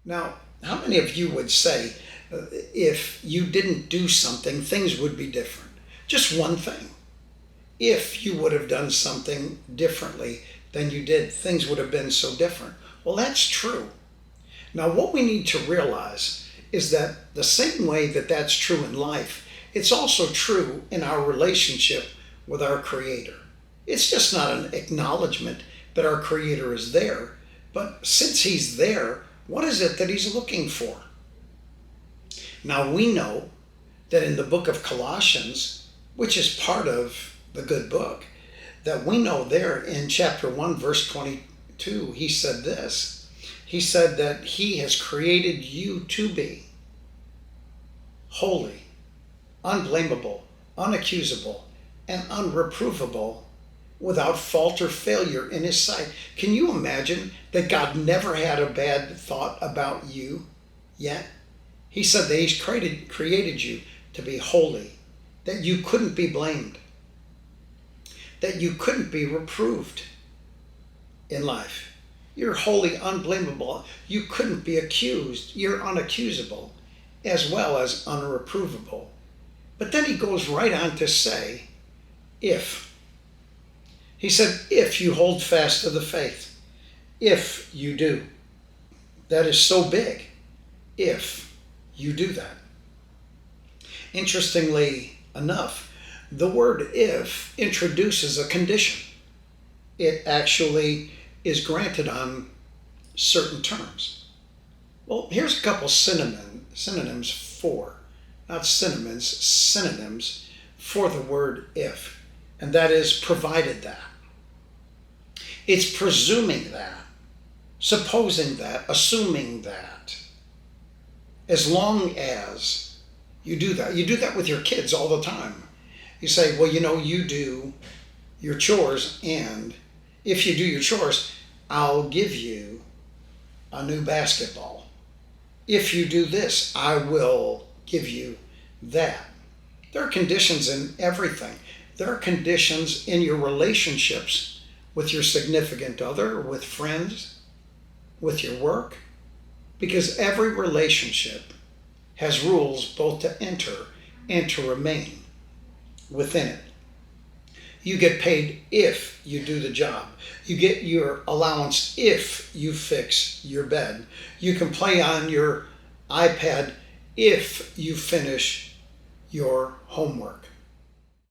Now, how many of you would say if you didn't do something, things would be different? Just one thing. If you would have done something differently than you did, things would have been so different. Well, that's true. Now, what we need to realize is that the same way that that's true in life, it's also true in our relationship with our Creator. It's just not an acknowledgement that our Creator is there, but since He's there, what is it that He's looking for? Now, we know that in the book of Colossians, which is part of the good book, that we know there in chapter 1, verse 22, he said this. He said that He has created you to be holy, unblameable, unaccusable, and unreprovable, without fault or failure in His sight. Can you imagine that God never had a bad thought about you yet? He said that He's created you to be holy, that you couldn't be blamed, that you couldn't be reproved in life. You're holy, unblameable. You couldn't be accused. You're unaccusable as well as unreprovable. But then He goes right on to say, if. He said, if you hold fast to the faith, if you do. That is so big, if you do that. Interestingly enough, the word if introduces a condition. It actually is granted on certain terms. Well, here's a couple synonyms for, not synonyms for the word if. And that is provided that. It's presuming that, supposing that, assuming that. As long as you do that. You do that with your kids all the time. You say, well, you do your chores, and if you do your chores, I'll give you a new basketball. If you do this, I will give you that. There are conditions in everything. There are conditions in your relationships with your significant other, with friends, with your work, because every relationship has rules both to enter and to remain within it. You get paid if you do the job. You get your allowance if you fix your bed. You can play on your iPad if you finish your homework.